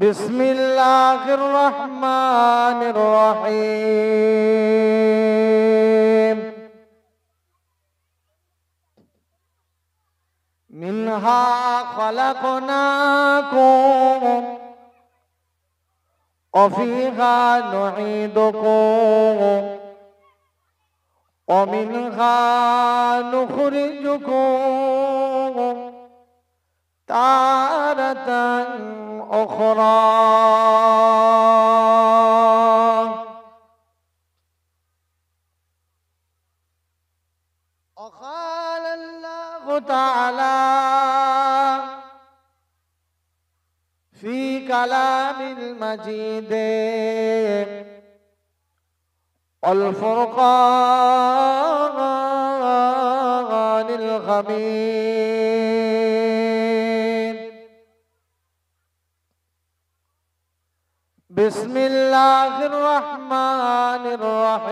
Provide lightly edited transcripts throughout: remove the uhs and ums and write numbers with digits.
بسم الله الرحمن الرحيم منها خلقناكم وفيها نعيدكم ومنها نخرجكم تارة أخرى وقال الله تعالى في كلام المجيد والفرقان الحميد بسم الله الرحمن الرحيم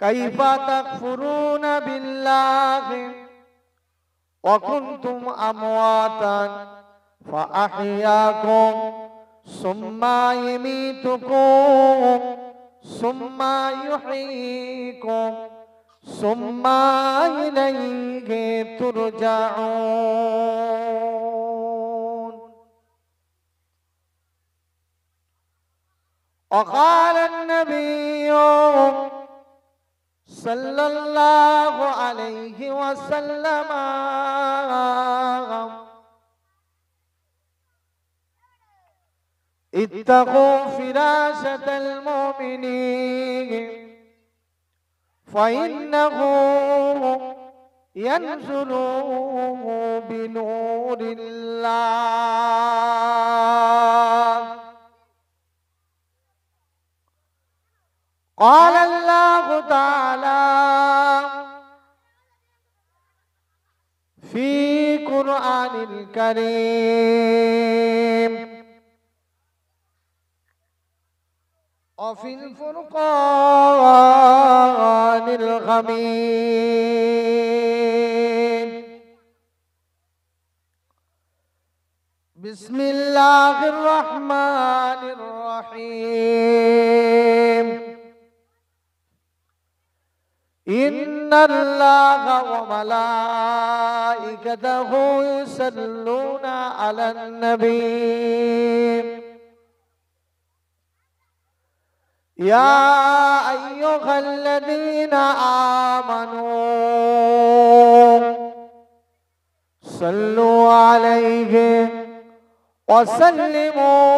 كيف تكفرون بالله وكنتم أمواتا فأحياكم ثم يميتكم ثم يحييكم ثم إليه ترجعون وقال النبي صلى الله عليه وسلم اتقوا فراشة المؤمنين فإنه ينزل بنور الله قال الله تعالى في قرآن الكريم وفي الفرقان الحميد بسم الله الرحمن الرحيم إن الله وملائكته يصلون على النبي يا أيها الذين آمنوا صلوا عليه وسلموا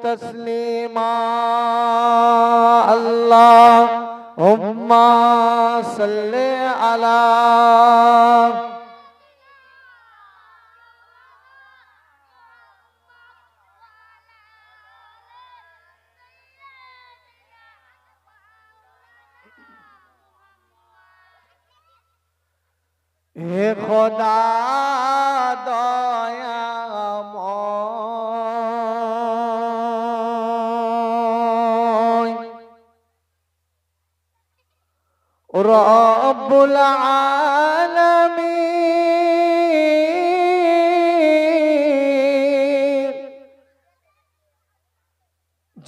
تسليما اللهم صل على হে খোদা দয়াময় রব্বুল আলামিন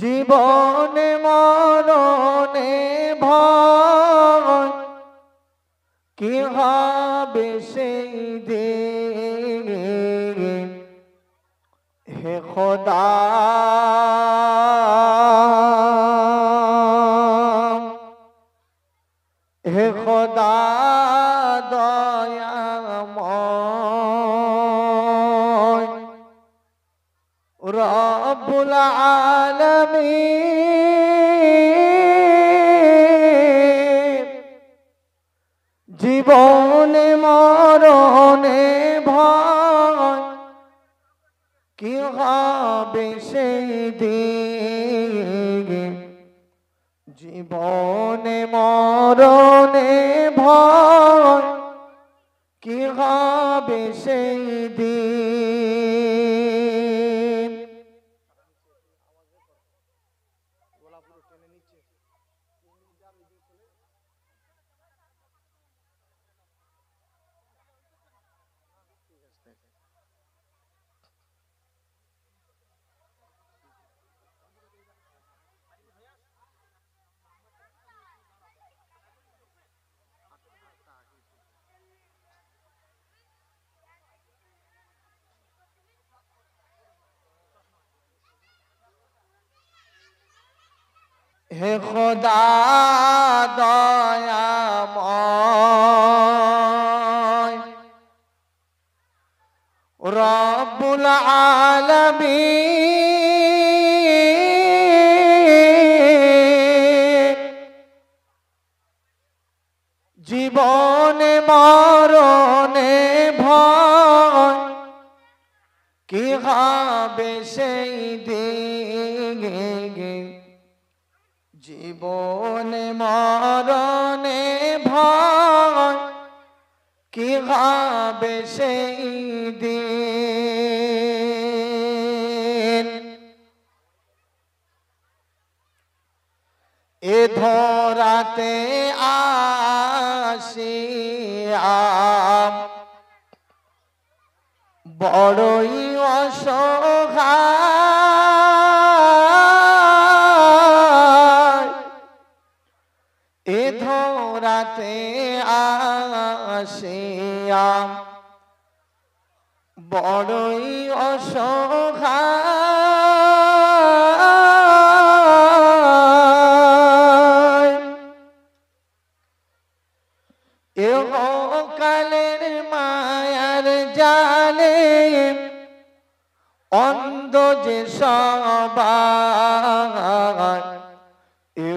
জীবনে মরণে ভয় কি হবে সেই দিন হে খোদা হে খোদা দয়াময় রব্বুল আলামিন জীবনে মরণে ভয় কি হবে সেই দিন জীবনে মরণে ভয় কি হবে সেই দিন হে খোদা দয়াময় রব্বুল আলামিন জীবনে মরণে ভয় কি হবে সেই দিন জীবনে মরণে ভয় কি হবে সেই দিন এ ধরাতে আসিয়া বড়ই অসহায় এ ধরাতে আসিয়া বড়ই অসহায় এ কালের মায়ার জালে অন্ধ যে সবাই এ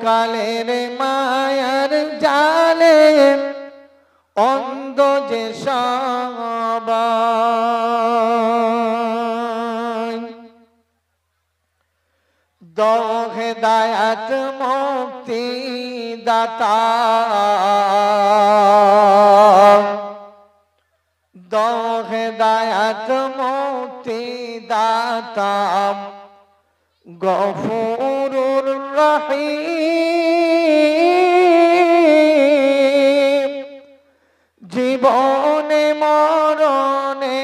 কালের মায়ার জালে অন্ধ যে সবাই দাও হেদায়েত মুক্তি দাতা দাও হেদায়েত মুক্তি দাতা গফুরুর রহিম জীবনে মরণে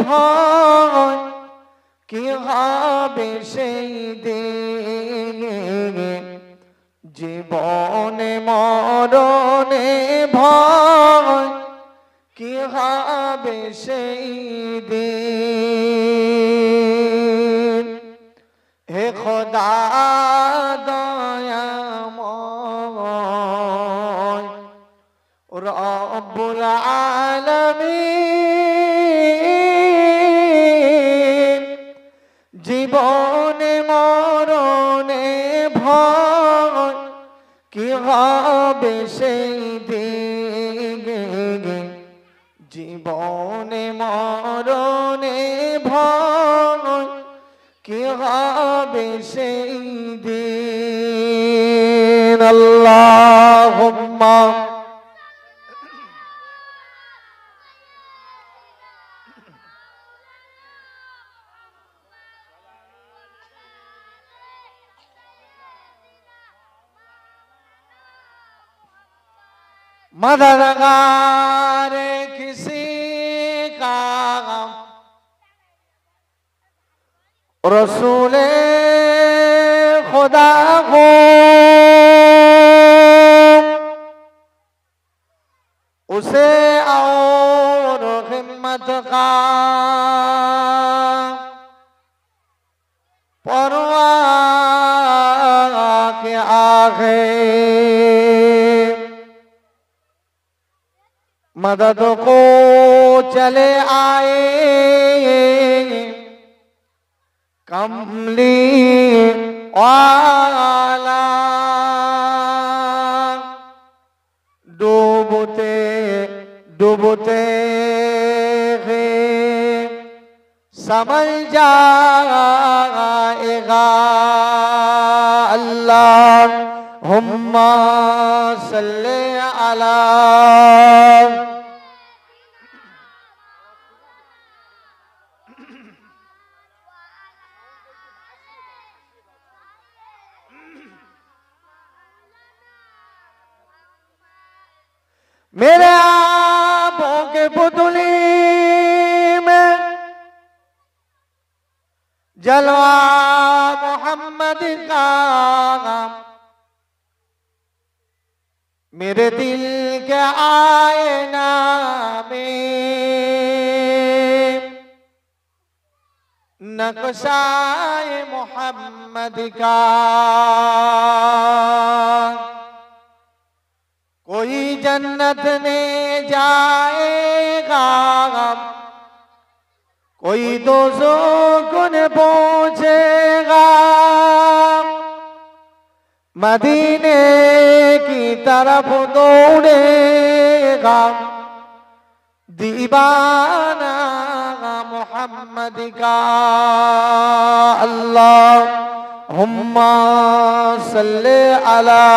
ভয় কি হবে সেই দিন জীবনে মরণে ভয় কি হবে সেই দিন হে খোদা দয়াময় রব্বুল আলামিন জীবনে মরণে ভয় কি হবে সেই দিন জীবনে মরণে ভয় কি হবে সেই দিন আল্লাহুম্মা मददगार किसी का रसूले खुदा हो उसे और हिम्मत का परवाह के आगे मदद को चले आए कमली वाला डूबते डूबते समझ जाएगा अल्लाहुम्मा सल्ली अला मेरे आँखों के पुतली में जलवा मोहम्मद का मेरे दिल के आईना में नक्शाए मोहम्मद का। कोई जन्नत में जाएगा, कोई दोज़ख में पहुंचेगा, मदीने की तरफ दौड़ेगा दीवाना मोहम्मद का। अल्लाहुम्मा सल्ले अला।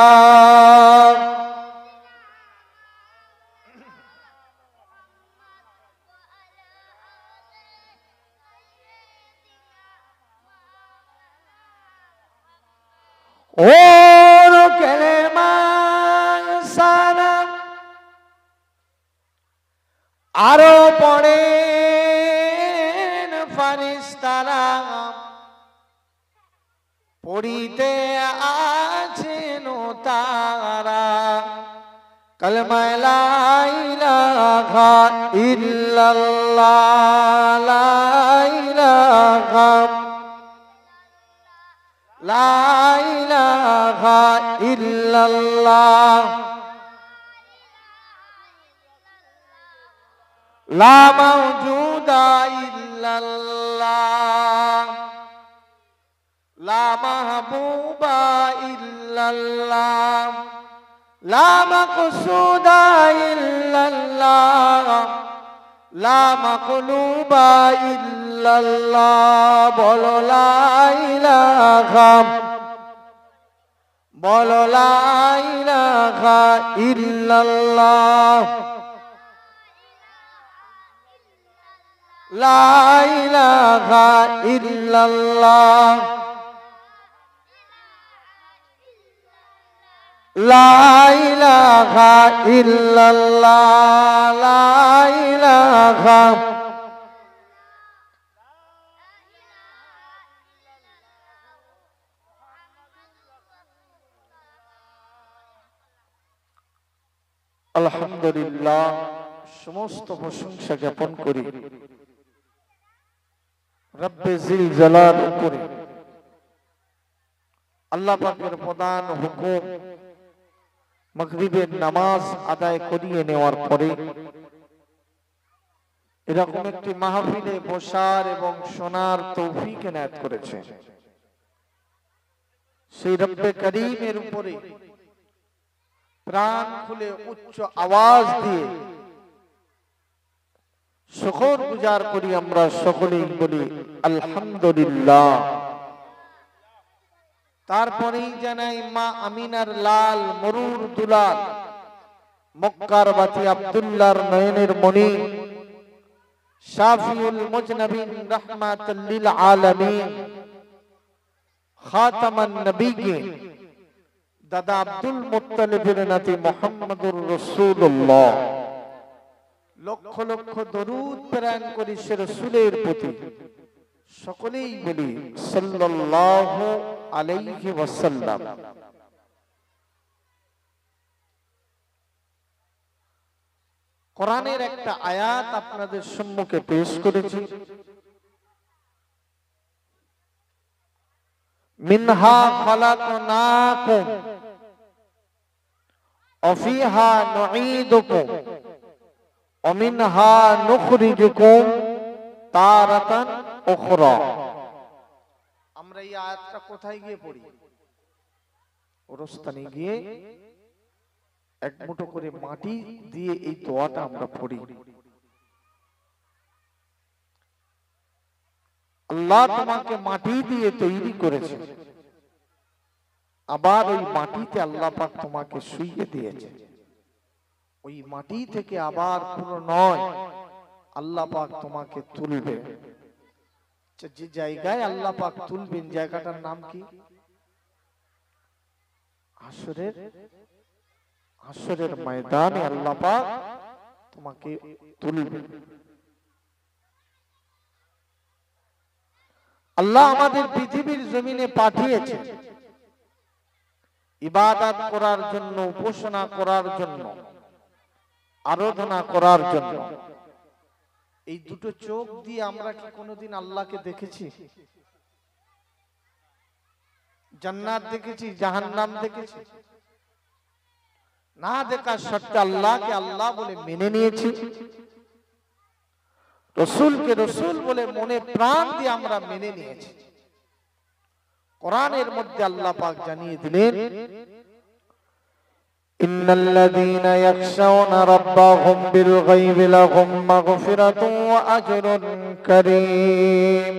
और कलेमा सालाम आरो पड़ेन फरिस्तारा, पढ़िते आছেন তারা कलमा ला इलाहा इल्लल्लाह, ला इलाहा ला इलाहा इल्लल्लाह, ला मौजूदा इल्लल्लाह, ला महबूबा इल्लल्लाह, ला मक़सूदा इल्लल्लाह, ला मक़लूबा इल्लल्लाह। बोलो ला इलाहा, बोलो ला इलाहा इल्लल्लाह, ला इलाहा इल्लल्लाह, ला इलाहा इल्लल्लाह, ला इलाहा। আলহামদুলিল্লাহ, সমস্ত প্রশংসা জ্ঞাপন করি রব্বে জিল জালাল উপরে। আল্লাহ পাকের প্রধান হুকুম মাগরিবের নামাজ আদায় করিয়ে নেওয়ার পরে এরকম একটি মাহফিলে বসার এবং শোনার তৌফিক এনায়েত করেছে। সেই রব্বে করিমের উপরে প্রাণ খুলে উচ্চ আওয়াজ দিয়ে শুকর গুজার করি আমরা সকলেই, বলি আলহামদুলিল্লাহ। তারপরেই জানাই মা আমিনার লাল মরুর দুলাল, মক্কার বাতি আব্দুল্লাহর নয়নের মণি, শাফিউল মুজনবিন রাহমাতুল লিল আলামিন, খাতামান নবিয়্যিন, দাদা আব্দুল মুত্তালিবের নাতি মুহাম্মদুর রাসূলুল্লাহ। লক্ষ লক্ষ দরুদ প্রেরণ করি সে রাসূলের প্রতি। সকলেই বলি সাল্লাল্লাহু আলাইহি ওয়াসাল্লাম। কোরআনের একটা আয়াত আপনাদের সম্মুখে পেশ করেছি। মিনহা খালাকনাকুম ওয়া ফিহা নুঈদুকুম ওয়া মিনহা নুখরিজুকুম তারাতান উখরা। আমরা এই আয়াতটা কোথায় গিয়ে পড়ি? ওরস্তানে গিয়ে এক মুঠো করে মাটি দিয়ে এই দোয়াটা আমরা পড়ি। আল্লাহ তোমাকে মাটি দিয়ে তৈরি করেছে, আবার ওই মাটিতে আল্লাহ পাক তোমাকে শুইয়ে দিয়েছে। ওই মাটি থেকে আবার পুরো নয় আল্লাহ পাক তোমাকে তুলবে। যে জায়গায় আল্লাহ পাক তুলবেন জায়গাটার নাম কি? হাসরের ময়দানে আল্লাহ পাক তোমাকে তুলবেন। আল্লাহ আমাদের পৃথিবীর জমিনে পাঠিয়েছে ইবাদত করার জন্য, উপাসনা করার জন্য, আরাধনা করার জন্য। এই দুটো চোখ দিয়ে আমরা কি কোনোদিন আল্লাহকে দেখেছি? জান্নাত দেখেছি, জাহান্নাম দেখেছি? না দেখা সত্ত্বে আল্লাহকে আল্লাহ বলে মেনে নিয়েছি, রসুলকে রসুল বলে মনে প্রাণ দিয়ে আমরা মেনে নিয়েছি। কোরআনের মধ্যে আল্লাহ পাক জানিয়ে দিলেন, ইন্নাল্লাযীনা ইয়াখশাউনা রাব্বাহুম বিল গায়বি লাহুম মাগফিরাতুন ওয়া আজরুন কারীম।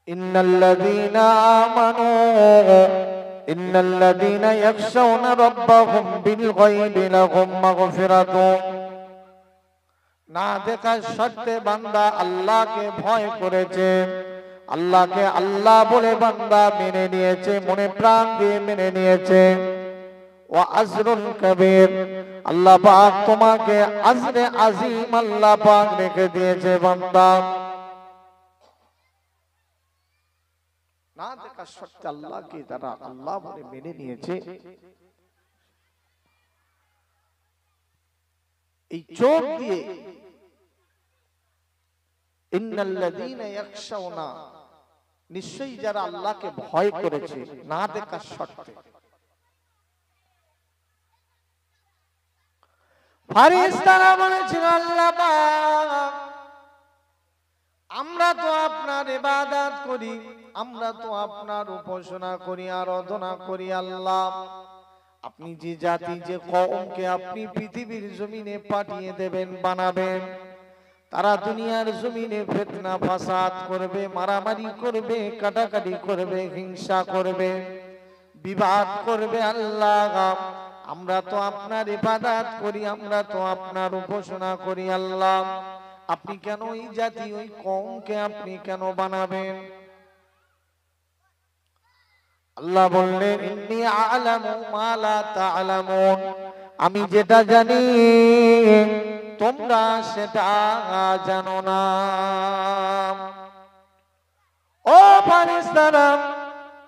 ইন্নাল্লাযীনা আমানু ইন্নাল্লাযীনা ইয়াখশাউনা রাব্বাহুম বিল গায়বি লাহুম মাগফিরাতুন। না দেখা সত্ত্বে বান্দা আল্লাহকে ভয় করেছে, আল্লাহকে আল্লাহ বলে বান্দা মেনে নিয়েছে, মনে প্রাণ দিয়ে মেনে নিয়েছে। ওয়া আজরুন কবীর, আল্লাহ পাক তোমাকে আজরে আজিম আল্লাহ পাক রেখে দিয়েছে বান্দা। না দেখা সত্ত্বে আল্লাহকে তারা আল্লাহ বলে মেনে নিয়েছে। এই চোখ দিয়ে ইন্নাল্লাযীনা ইয়াখশাউনা, নিশ্চয়ই যারা আল্লাহকে ভয় করেছে না দেখা সত্ত্বে। ফেরেশতারা বলেছিল, আল্লাহ পাক আমরা তো আপনার ইবাদত করি, আমরা তো আপনার উপাসনা করি, আরাধনা করি। আল্লাহ আপনি যে জাতি, যে কওমকে আপনি পৃথিবীর জমিনে পাঠিয়ে দেবেন, বানাবেন, তারা দুনিয়ার জমিনে ফিতনা ফাসাদ করবে, মারামারি করবে, কাটাকাটি করবে, হিংসা করবে, বিবাদ করবে। আল্লাহ আমরা তো আপনার ইবাদত করি, আমরা তো আপনার উপাসনা করি। আল্লাহ আপনি কেন এই জাতি, ওই কওমকে আপনি কেন বানাবেন? আল্লাহ বললেন, ইন্নী আ'লামু মা লা তা'লামুন, আমি যেটা জানি তোমরা সেটা জানো না। ও ফেরেশতারা,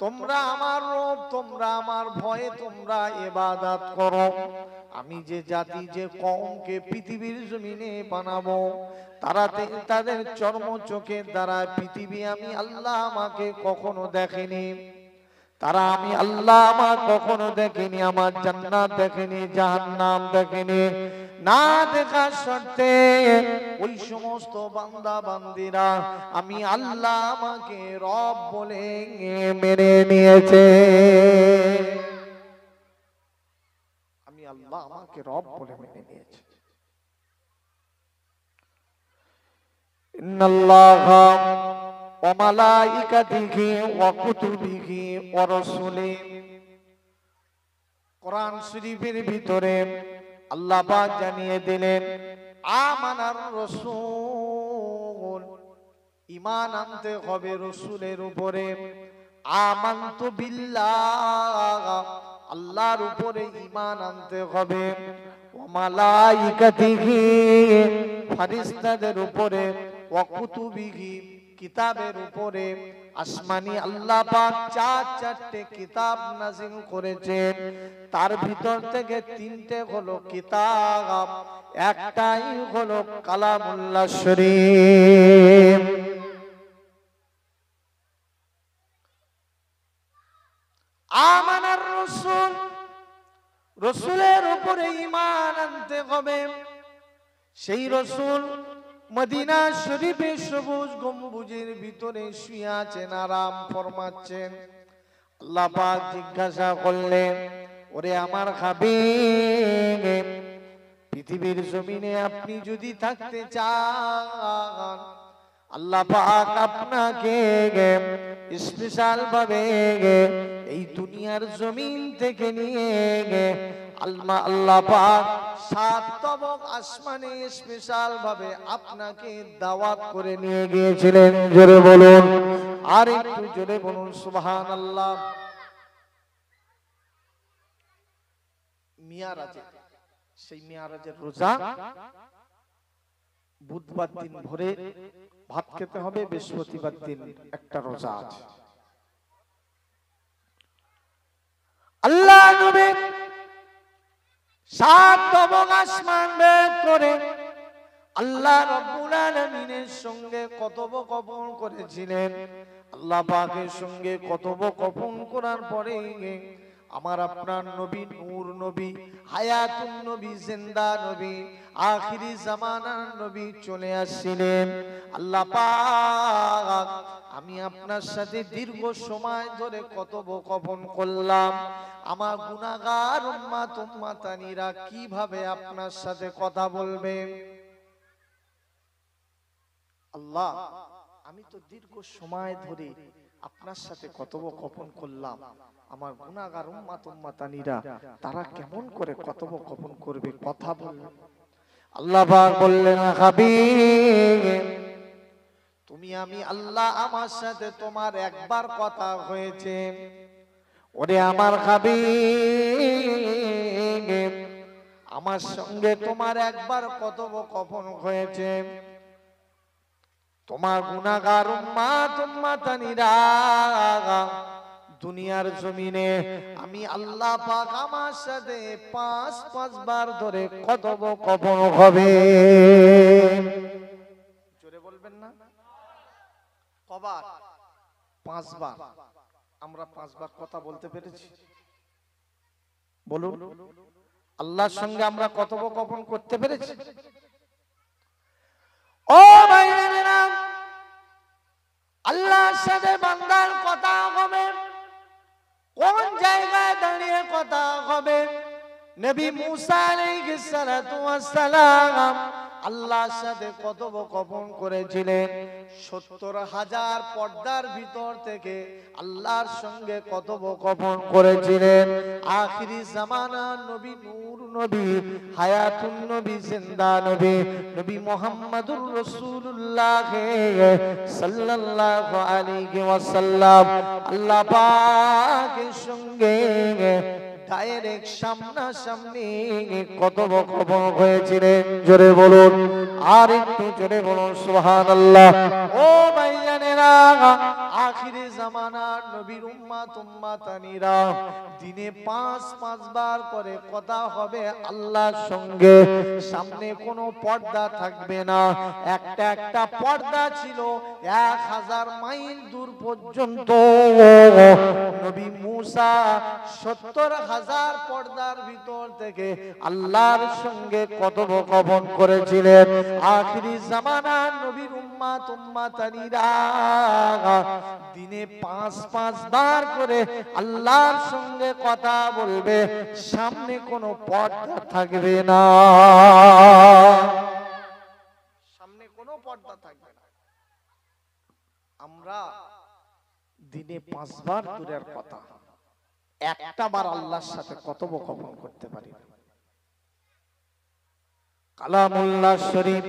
তোমরা আমার রব, তোমরা আমার ভয়ে তোমরা ইবাদত করো। আমি যে জাতি, যে কওমকে পৃথিবীর জমিনে বানাবো, তাদের চর্ম চোখের দ্বারা পৃথিবী আমি আল্লাহ আমাকে কখনো দেখেনি, তারা আমি আল্লাহ আমার কখনো দেখেনি, আমার জান্নাত দেখেনি, জাহান্নাম দেখেনি। না দেখা সত্ত্বে ওই সমস্ত বান্দা বান্দিরা আমি আল্লাহ আমাকে রব বলে মেনে নিয়েছে। আমি আল্লাহ আমাকে রব বলে মেনে নিয়েছে। ইন্নাল্লাহা ওয়া মালাইকাতিহি ওয়া কুতুবিহি ওয়া রাসূলিহি, কোরআন শরীফের ভিতরে আল্লাহ পাক জানিয়ে দিলেন, আমানার রাসূল, ঈমান আনতে হবে রাসূলের উপরে। আমানতু বিল্লাহ, আল্লাহর উপরে ঈমান আনতে হবে। ওয়া মালাইকাতিহি, ফেরেশতাদের উপরে। ওয়া কুতুবিহি, কিতাবের উপরে। আসমানি আল্লাহ পাক চারটে কিতাব নাযিল করেছেন, তার ভিতর থেকে তিনটে হলো কিতাব, একটাই হলো কালামুল্লাহ শরীফ। আমানার রাসূল, রাসূলের উপরে ঈমান আনতে হবে। সেই রাসূল মদিনা শরীফে সবুজ গম্বুজের ভিতরে শুয়ে আছেন, আরাম ফরমাচ্ছেন। আল্লাহ পাক জিজ্ঞাসা করলেন, ওরে আমার হাবিব, পৃথিবীর জমিনে আপনি যদি থাকতে চান, আল্লাহ পাক আপনাকে স্পেশাল ভাবে এই দুনিয়ার জমিন থেকে নিয়ে আল্লাহ পাক 7 তবক আসমানে স্পেশাল ভাবে আপনাকে দাওয়াত করে নিয়ে গিয়েছিলেন। জোরে বলুন, আর একটু জোরে বলুন সুবহানাল্লাহ। মিয়ারাজে, সেই মিয়ারাজের রোজা বুধবার দিন ভোরে ভাত খেতে হবে, বৃহস্পতিবার দিন একটা রোজা আছে। আল্লাহ নবী সাত তবক আসমান ভেদ করে আল্লাহ রাব্বুল আলামিনের সঙ্গে কথোপকথন করেছিলেন। আল্লাহ পাকের সঙ্গে কথোপকথন করার পরে আমার আপনার নবী, নূর নবী, হায়াতুন নবী, জিন্দা নবী, আখিরি জামানার নবী চলে আসছিলেন। আল্লাহ পাক আমি আপনার সাথে দীর্ঘ সময় ধরে কথোপকথন করলাম, আমার গুনাহগার উম্মত উম্মতানিরা কিভাবে আপনার সাথে কথা বলবে? আল্লাহ, আমি তো দীর্ঘ সময় ধরে আপনার সাথে কথোপকথন করলাম, আমার গুনাহগার উম্মত উম্মতানিরা তারা কেমন করে কথোপকথন করবে, কথা বলবে? আল্লাহ পাক বললেন, হাবিব তুমি আমি আল্লাহ আমার সাথে তোমার একবার কথা হয়েছে। ওরে আমার হাবিব, আমার সঙ্গে তোমার একবার কথোপকথন হয়েছে। তোমার গুনাহগার উম্মত উম্মতানিরা দুনিয়ার জমিনে আমি আল্লাহ পাক আমার সাথে পাঁচ বার ধরে কথোপকথন হবে। জোরে বলবেন না? কবার? 5 বার। আমরা 5 বার কথা বলতে পেরেছি? বলুন, আল্লাহর সঙ্গে আমরা কথোপকথন করতে পেরেছি? ও ভাইরা, আল্লাহর সাথে বান্দার কথা হবে কোন জায়গায় দাঁড়িয়ে কথা হবে? নবী মুসা আলাইহিস সালাতু ওয়াস সালাম আল্লাহর সাথে কথোপকথন করেছিলেন। 70,000 পর্দার ভিতর থেকে আল্লাহর সঙ্গে কথোপকথন করেছিলেন। আখিরি জামানার নবী, নূর নবী, হায়াতুন নবী, জিন্দা নবী, নবী মুহাম্মদুর রাসূলুল্লাহ সাল্লাল্লাহু আলাইহি ওয়াসাল্লাম আল্লাহ পাকের সঙ্গে ডাইরেক্ট সামনাসামনি কথোপকথন হয়েছিলেন। জোরে বলুন, আর একটু জোরে বলুন সুবহানাল্লাহ। ও ভাইজানেরা, আখিরি জামানার নবীর উম্মত উম্মতানিরা দিনে 5 বার করে কথা হবে আল্লাহর সঙ্গে। সামনে কোনো পর্দা থাকবে না, একটা একটা পর্দা ছিল 1000 মাইল দূর পর্যন্ত। নবী মুসা 70,000 পর্দার ভিতর থেকে আল্লাহর সঙ্গে কথোপকথন করেছিলেন। আখিরি জামানার নবীর উম্মত উম্মতানিরা দিনে 5 বার করে আল্লাহর সঙ্গে কথা বলবে, সামনে কোনো পর্দা থাকবে না, সামনে কোনো পর্দা থাকবে না। আমরা দিনে 5 বার দূরের কথা একটা বার আল্লাহর সাথে কথোপকথন করতে পারি। কালামুল্লাহ শরীফ,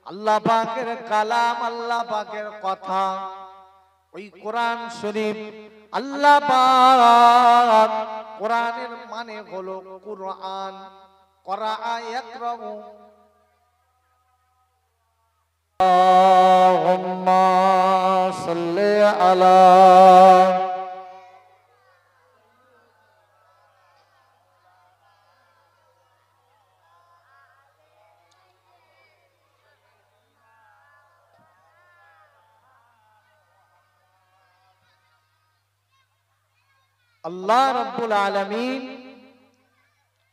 আল্লাহ পাকের কালাম, আল্লাহ পাকের কথা, ওই কোরআন শরীফ, আল্লাহ পাক কোরআনের মানে হলো কুরআন, করাআ ইয়াকরাউ। আল্লাহুম্মা সাল্লি আলা আল্লাহ রাব্বুল আলামিন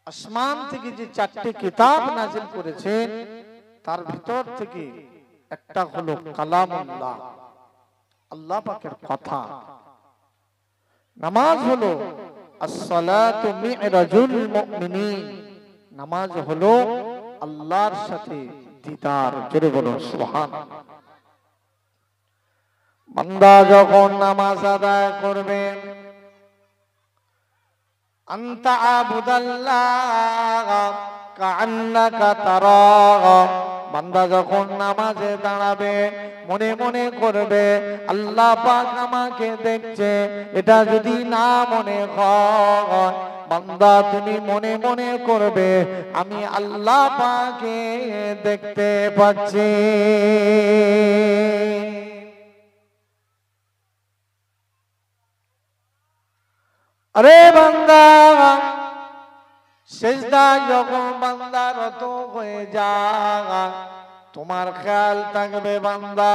আসমান থেকে যে 4টি কিতাব নাযিল করেছেন তার ভিতর থেকে একটা হলো কালামুল্লাহ, আল্লাহ পাকের কথা। নামাজ হলো as-salatu mi'rajul mu'minin, নামাজ হলো আল্লাহর সাথে দিদার। জোরে বলুন সুবহানাল্লাহ। বান্দা যখন নামাজ আদায় করবে, আনতা আবুদাল্লাহ কাআন্নাকা তারাহ, বান্দা যখন নামাজে দাঁড়াবে মনে মনে করবে আল্লাহ পাক আমাকে দেখছে। এটা যদি না মনে হয়, বান্দা তুমি মনে মনে করবে আমি আল্লাহ পাককে দেখতে পাচ্ছি। আরে বান্দা, সেজদায় যখন বান্দা রত হয়ে যায়, তোমার খেয়াল থাকবে বান্দা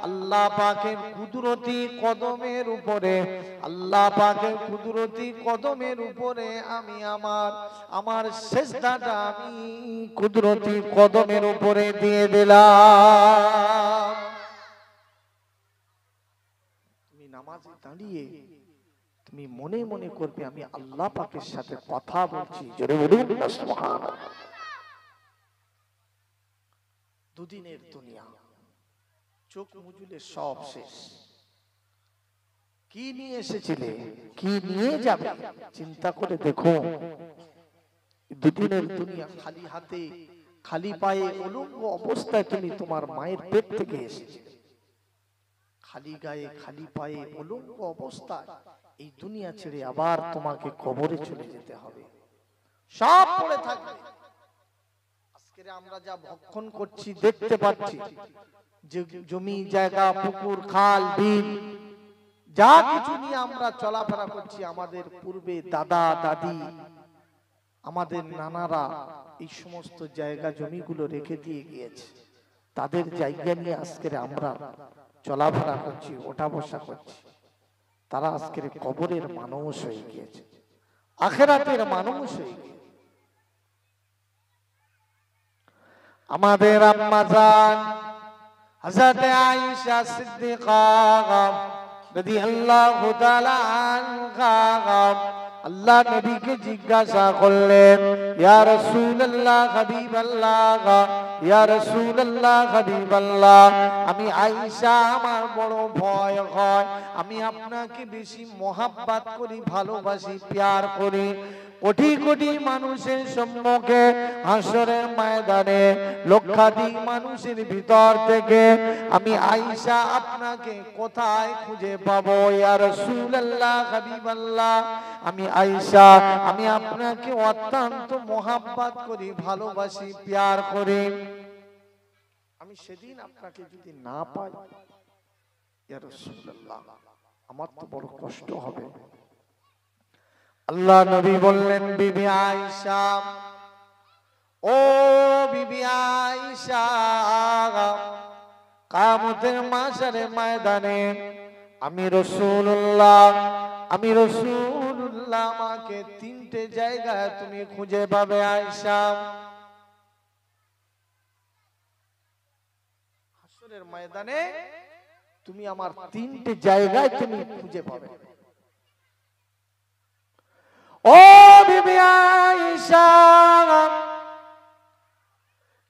আল্লাহ পাকের কুদরতি কদমের উপরে, আল্লাহ পাকের কুদরতি কদমের উপরে আমি আমার সেজদাটা আমি কুদরতি কদমের উপরে দিয়ে দিলাম। তুমি নামাজে দাঁড়িয়ে তুমি মনে মনে করবে আমি আল্লাহ পাকের সাথে কথা বলছি। জোরে বলুন না সুবহানাল্লাহ। দুদিনের দুনিয়া, চোখ মুজুলে সব শেষ। কি নিয়ে এসেছিলে, কি নিয়ে যাবে চিন্তা করে দেখো। দুদিনের দুনিয়া, খালি হাতে খালি পায়ে উলঙ্গ অবস্থায় তুমি তোমার মায়ের পেট থেকে এসেছিলে, খালি গায়ে খালি পায়ে উলঙ্গ অবস্থায় এই দুনিয়া ছেড়ে আবার তোমাকে কবরে চলে যেতে হবে। সব পড়ে থাকবে। আজকে আমরা যা ভক্ষণ করছি দেখতে পাচ্ছি, যে জমি জায়গা পুকুর খাল বিল যা কিছু নিয়ে আমরা চলাফেরা করছি, আমাদের পূর্বে দাদা দাদি আমাদের নানারা এই সমস্ত জায়গা জমিগুলো রেখে দিয়ে গিয়েছে। তাদের জায়গা নিয়ে আজকে আমরা চলাফেরা করছি, ওঠা বসা করছি। তারা আজকে কবরের মানুষ হয়ে গিয়েছে, আখিরাতের মানুষ হয়ে গিয়েছে। আমাদের আম্মা জান হযরত আয়েশা সিদ্দিকা রাদিয়াল্লাহু তাআলা আনহা আল্লাহ নবীকে জিজ্ঞাসা করলেন, ইয়া রাসূলুল্লাহ হাবিবাল্লাহ, ইয়া রাসূলুল্লাহ হাবিবাল্লাহ, আমি আয়েশা আমার বড় ভয় হয়, আমি আপনাকে বেশি মহব্বত করি, ভালোবাসি, প্যার করি। কোটি কোটি মানুষের সম্মুখে হাসরের ময়দানে লক্ষাধিক মানুষের ভিতর থেকে আমি আয়েশা আপনাকে কোথায় খুঁজে পাবো? ইয়া রাসূলুল্লাহ হাবিবাল্লাহ, আমি আয়েশা আমি আপনাকে অত্যন্ত মহব্বত করি, ভালোবাসি, প্যার করি। আমি সেদিন আপনাকে যদি না পাই ইয়া রাসূলুল্লাহ, আমার তো বড় কষ্ট হবে। আল্লাহ নবী বললেন, বিবি আয়েশা, ও বিবি আয়েশা, কিয়ামতের মাশারের ময়দানে আমি রাসূলুল্লাহ আমাকে তিনটে জায়গায় তুমি খুঁজে পাবে আয়েশা। হাসরের ময়দানে তুমি আমার তিনটে জায়গায় তুমি খুঁজে পাবে। ও বিবি আয়েশা,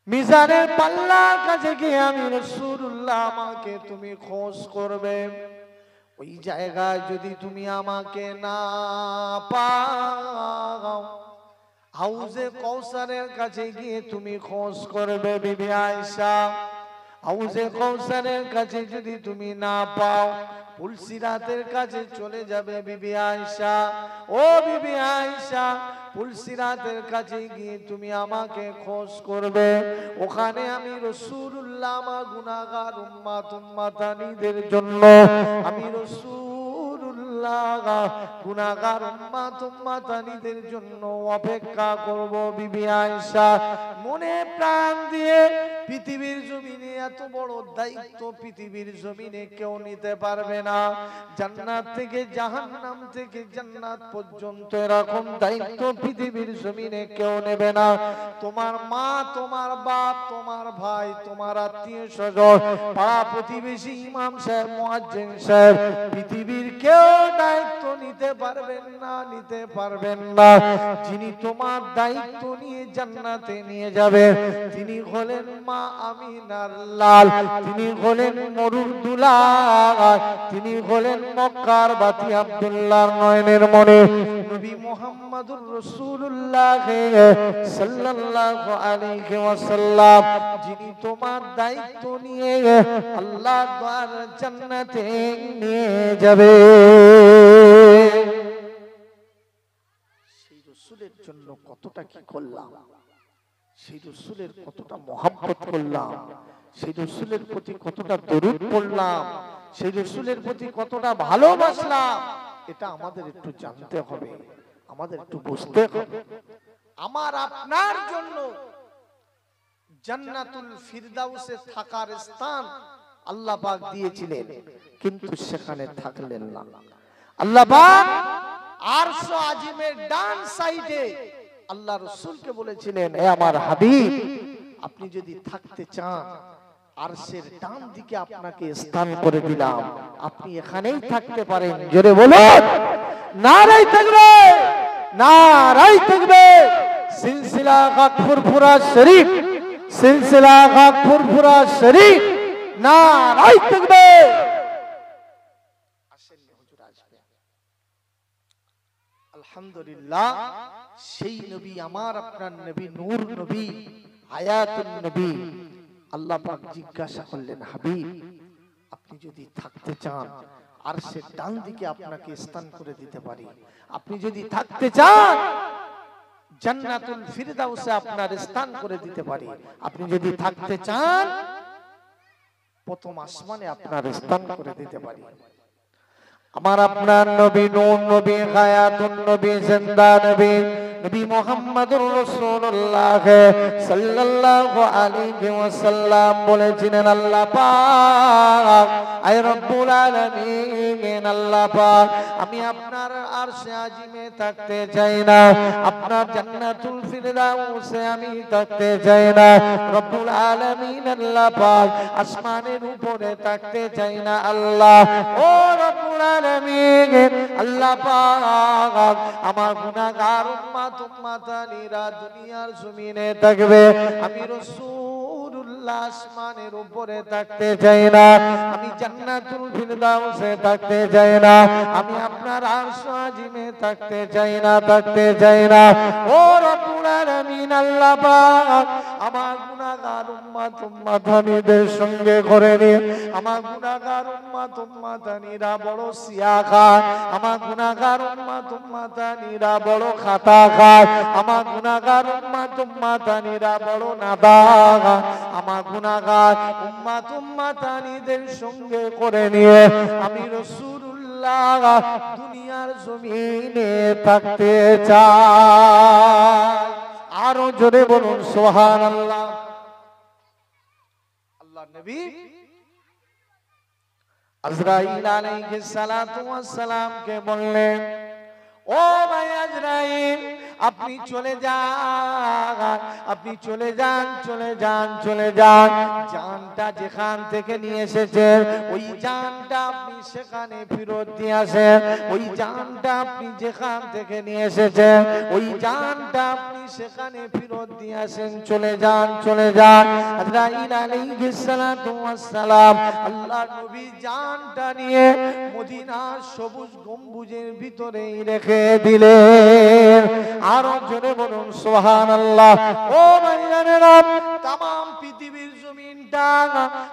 মিজানের পাল্লার কাছে গিয়ে আমি রাসূলুল্লাহ আমাকে তুমি খোঁজ করবে। ওই জায়গায় যদি তুমি আমাকে না পাও, হাউজে কাউসারের কাছে গিয়ে তুমি খোঁজ করবে বিবি আয়েশা। হাউজে কাউসারের কাছে যদি তুমি না পাও, পুলসিরাতের কাছে চলে যাবে বিবি আয়েশা। ও বিবি আয়েশা, পুলসিরাতের কাছে গিয়ে তুমি আমাকে খোঁজ করবে। ওখানে আমি রাসূলুল্লাহ আমার গুনাহগার উম্মাতানিদের জন্য আমি রাসূলুল্লাহ গুনাহগার উম্মাতানিদের জন্য অপেক্ষা করব বিবি আয়েশা। মনে প্রাণ দিয়ে পৃথিবীর জমিনে এত বড় দায়িত্ব পৃথিবীর জমিনে কেউ নিতে পারবে না। জান্নাত থেকে জাহান্নাম থেকে জান্নাত পর্যন্ত এরকম দায়িত্ব পৃথিবীর জমিনে কেউ নেবে না। তোমার মা, তোমার বাপ, তোমার ভাই, তোমার আত্মীয় স্বজন, পাড়া প্রতিবেশী, ইমাম সাহেব, মুয়াজ্জিন সাহেব, পৃথিবীর কেউ দায়িত্ব নিতে পারবেন না, নিতে পারবেন না। যিনি তোমার দায়িত্ব নিয়ে জান্নাতে নিয়ে যাবে তিনি হলেন মা আমিনার লাল, তিনি হলেন মরুর দুলাল, তিনি হলেন মক্কার বাতি আব্দুল্লাহর নয়নের মনে নবী মুহাম্মদুর রাসূলুল্লাহ সাল্লাল্লাহু আলাইহি ওয়াসাল্লাম, যিনি তোমার দায়িত্ব নিয়ে আল্লাহর দ্বার জান্নাতে নিয়ে যাবে। সেই রাসূলের জন্য কতটা কি করলাম, সেই রাসূলের কতটা মহব্বত করলাম, সেই রাসূলের প্রতি কতটা দরুদ পড়লাম, সেই রাসূলের প্রতি কতটা ভালোবাসলাম, এটা আমাদের একটু জানতে হবে, আমাদের একটু বুঝতে হবে। আমার আপনার জন্য জান্নাতুল ফিরদাউসে থাকার স্থান আল্লাহ পাক দিয়েছিলেন, কিন্তু সেখানে থাকলেন না। আল্লাহ পাক আরশ আজিমের ডান সাইডে আল্লাহ রাসূলকে বলেছিলেন, হে আমার হাবিব, আপনি যদি থাকতে চান আরশের ডান দিকে আপনাকে স্থান করে দিলাম, আপনি এখানেই থাকতে পারেন। জোরে বলুন নারায়ে তাকবীর, নারায়ে তাকবীর। সিলসিলা গাফুরপুরা শরীফ, সিলসিলা গাফুরপুরা শরীফ, নারায়ে তাকবীর। আসেন হুজুর, আসবে। আলহামদুলিল্লাহ, সেই নবী আমার আপনার নবী, নূর নবী, হায়াতুন নবী। আল্লাহ পাক জিজ্ঞাসা করলেন, হাবিব আপনি যদি থাকতে চান আরশের ডান দিকে আপনাকে স্থান করে দিতে পারি, আপনি যদি থাকতে চান জান্নাতুল ফিরদাউসে আপনার স্থান করে দিতে পারি, আপনি যদি থাকতে চান প্রথম আসমানে আপনার স্থান করে দিতে পারি। আমার আপনার নবী, নূর নবী, হায়াতুন নবী, জিন্দা নবী, নবী মুহাম্মদুর রাসূলুল্লাহ সাল্লাল্লাহু আলাইহি ওয়াসাল্লাম বলেছিলেন, আল্লাহ পাক, আয় রব্বুল আলামিন, আল্লাহ পাক, আমি আপনার আরশে আজিমে থাকতে চাই না, আপনার জান্নাতুল ফিরদাউসে আমি থাকতে চাই না। রব্বুল আলামিন আল্লাহ পাক আসমানের উপরে থাকতে চাই না। আল্লাহ, ও রব্বুল আলামিন, আল্লাহ পাক, আমার গুনাহগার উম্মত উম্মতানিরা দুনিয়ার জমিনে থাকবে, আমি রাসূলুল্লাহ আসমানের উপরে থাকতে চাই না, আমি জান্নাতুল ফিরদাউসে থাকতে চাই না, আমি আপনার আরশ আজিমে থাকতে চাই না, থাকতে চাই না। ও রব্বুল আলামিন আল্লাহ পাক, আমার গুনাহগার উম্মত উম্মতানিদের সঙ্গে করে নিয়ে, আমার গুনাহগার উম্মত উম্মতানিরা বড় সিয়া খায়, আমার গুনাহগার উম্মত উম্মতানিরা বড় খাতা খায়, আমার গুনাহগার উম্মত উম্মতানিরা বড় নাদা খায়, আমার গুনাহগার উম্মত উম্মতানিদের সঙ্গে করে নিয়ে আমি রাসূলুল্লাহ দুনিয়ার জমিনে থাকতে চাই। আরো জোরে বলুন সুবহানাল্লাহ। আল্লাহ নবী আজরাইল আলাইহিস সালাতু ওয়াস সালাম কে বললেন, ও ভাই আজরাইল, আপনি চলে যান, আপনি চলে যান, চলে যান, চলে যান। জানটা যেখান থেকে নিয়ে এসেছেন ওই জানটা আপনি সেখানে ফেরত দিয়ে আসেন, ওই জানটা আপনি যেখান থেকে নিয়ে এসেছেন ওই জানটা আপনি সেখানে ফেরত দিয়ে আসেন। চলে যান, চলে যান। আজরাইল আলাইহিস সালাতু ওয়াস সালাম আল্লাহ নবী জানটা নিয়ে মদিনার সবুজ গম্বুজের ভিতরেই রেখে দিলেন। আরো জোরে বলুন সুবহানাল্লাহ। ও ভাইজানেরা, तमाम পৃথিবীর জমিনটা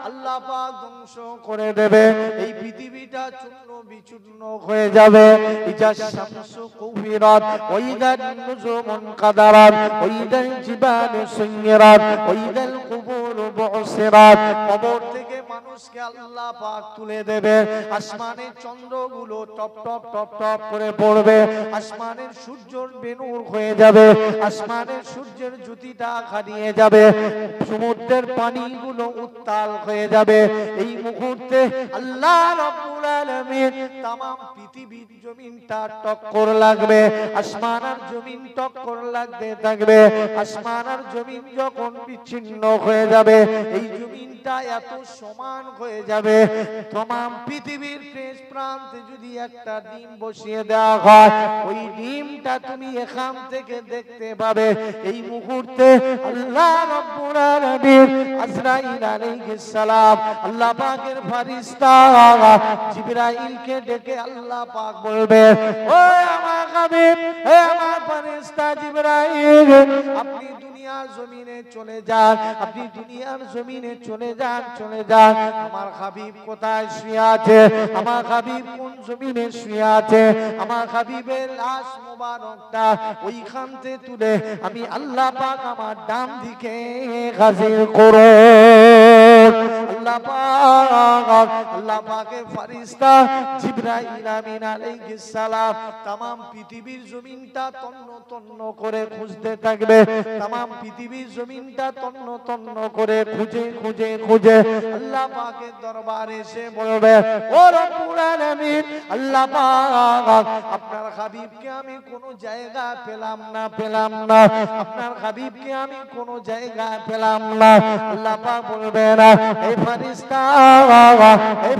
আল্লাহ পাক ধ্বংস করে দেবে, এই পৃথিবীটা চূর্ণ বিচূর্ণ হয়ে যাবে। ইজা শামসু কুবিরাত ওয়া ইদা নুজুমুন কাদারাত ওয়া ইদা জিবালু সুয়িরাত ওয়া ইদাল কুবুরু বুসিরাত। কবর থেকে মানুষকে আল্লাহ পাক তুলে দেবে, আসমানের চন্দ্রগুলো টপ টপ টপ টপ করে পড়বে, আসমানের সূর্যের বেনূর হয়ে যাবে, আসমানের সূর্যের জ্যোতিটা হারিয়ে যাবে, সমুদ্রের পানিগুলো উত্তাল হয়ে যাবে। এই মুহূর্তে আল্লাহ রাব্বুল আলামিন तमाम পৃথিবীর জমিনটা টক্কর লাগবে, আসমান আর জমিন টক্কর লাগতে থাকবে। আসমান আর জমিন যখন বিচ্ছিন্ন হয়ে যাবে, এই জমিনটা এত সমান হয়ে যাবে, तमाम পৃথিবীর শেষ প্রান্তে যদি একটা ডিম বসিয়ে দেওয়া হয়, ওই ডিমটা তুমি এখান থেকে দেখতে পাবে। এই মুহূর্তে আল্লাহ রাব্বুল আলামিন আজরাইল আলাইহিস সালাম আল্লাহ পাকের ফেরেশতা জিবরাইলকে ডেকে আল্লাহ পাক বলবে, ও আমার হাবিব, হে আমার ফেরেশতা জিবরাইল, আপনি দুনিয়ার জমিনে চলে যান, আপনি দুনিয়ার জমিনে চলে যান, চলে যান। আমার হাবিব কোথায় শুয়ে আছে, আমার হাবিব কোন জমিনে শুয়ে আছে, আমার হাবিবের লাশ মোবারকটা ওইখান থেকে তুলে আমি আল্লাহ পাক আমার ডান দিকে হাজির করুন। আল্লাহ পাক, আল্লাহ পাকের ফেরেশতা জিবরাইল আমিন আলাইহিস সালাম तमाम পৃথিবীর জমিনটা তন্ন তন্ন করে খুঁজতে থাকবে, तमाम পৃথিবীর জমিনটা তন্ন তন্ন করে খুঁজে খুঁজে খুঁজে আল্লাহ পাকের দরবারে এসে বলবে, ও রব্বুল আলামিন, আল্লাহ পাক আপনার হাবিবকে আমি কোন জায়গা পেলাম না, আপনার হাবিবকে আমি কোন জায়গা পেলাম না। আল্লাহ পাক বলবে না, এই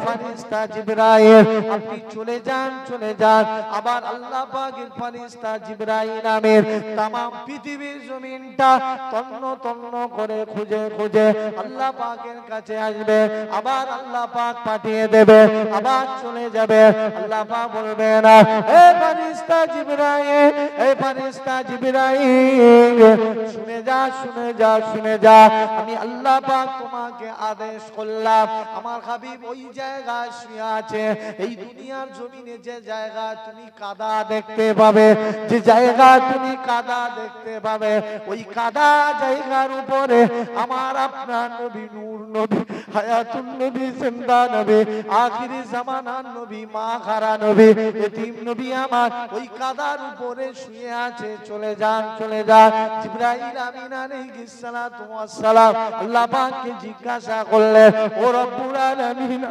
ফেরেশতা জিবরাইল আপনি চলে যান। আবার আল্লাহ পাকের ফেরেশতা জিবরাইল আমিন तमाम পৃথিবীর জমিনটা তন্ন তন্ন করে খুঁজে খুঁজে আল্লাহ পাকের কাছে আসবে, আবার আল্লাহ পাক পাঠিয়ে দেবে, আবার চলে যাবে। আল্লাহ পাক বলবে না, এই ফেরেশতা জিবরাইল শুনে যা আমি আল্লাহ পাক তোমাকে আদেশ করলাম, আমার হাবিব ওই জায়গায় শুয়ে আছে। এই দুনিয়ার জমিনে যে জায়গা তুমি কাদা দেখতে পাবে, ওই কাদা জায়গার উপরে আমার আপনার নবী, নূর নবী, হায়াতুন নবী, জিন্দা নবী, আখিরি জামানার নবী, মা খারা নবী, এতিম নবী আমার ওই কাদার উপরে শুয়ে আছে। চলে যান। জিবরাইল আমিন আলাইহিস সালাতু ওয়াস সালাম আল্লাহ পাককে জিজ্ঞাসা করলেন, ও রব্বুল আলামিন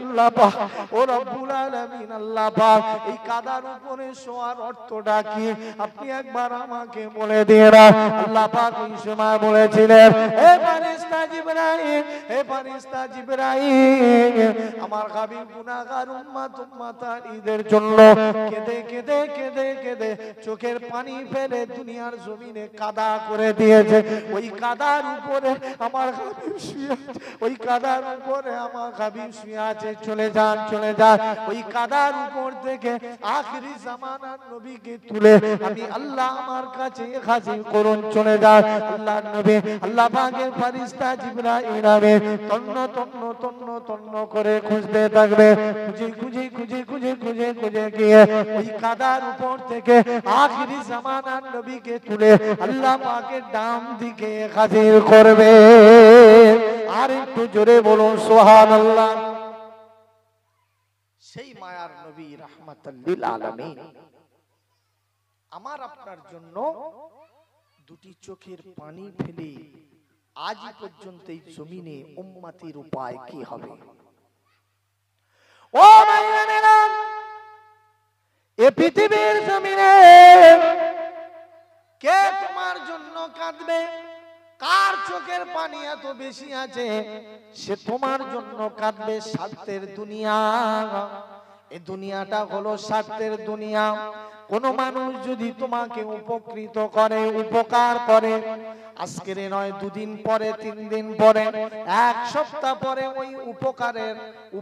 আল্লাহ পাক এই কাদার উপরে শোয়ার অর্থটা কি আপনি একবার আমাকে বলে দিয়ে না। আল্লাহ পাক ওই সময় বলেছিলেন, হে ফেরেশতা জিবরাইল আমার হাবিব গুনাহগার উম্মতের জন্য কেঁদে চোখের পানি ফেলে দুনিয়ার জমিনে কাদা করে দিয়েছে। ওই কাদার উপরে আমার হাবিব শুয়ে আছে। চলে যান। ওই কাদার উপর থেকে আখিরি জামানার নবীকে তুলে আমি আল্লাহ আমার কাছে হাজির করুন। চলে যান। আল্লাহর নবী, আল্লাহ পাকের ফেরেশতা জিবরাইল আমিন তন্ন করে খুঁজতে থাকবে। খুঁজে গিয়ে ওই কাদার উপর থেকে আখিরি জামানার নবীকে তুলে আল্লাহ পাকের ডান দিকে হাজির করবে। আর একটু জোরে বলুন সুবহানাল্লাহ। সেই মায়ার নবী রাহমাতাল লিল আলামিন আমার আপনার জন্য দুটি চোখের পানি ফেলে আজ পর্যন্ত এই জমিনে উম্মতের উপায় কি হবে? ও মায়েরা, এ পৃথিবীর জমিনে কে তোমার জন্য কাঁদবে? কার চোখের পানি এত বেশি আছে সে তোমার জন্য কাঁদবে? স্বার্থের দুনিয়া, এই দুনিয়াটা হলো স্বার্থের দুনিয়া। কোন মানুষ যদি তোমাকে উপকৃত করে, উপকার করে, আজকের নয়, দুদিন পরে, 3 দিন পরে, 1 সপ্তাহ পরে, ওই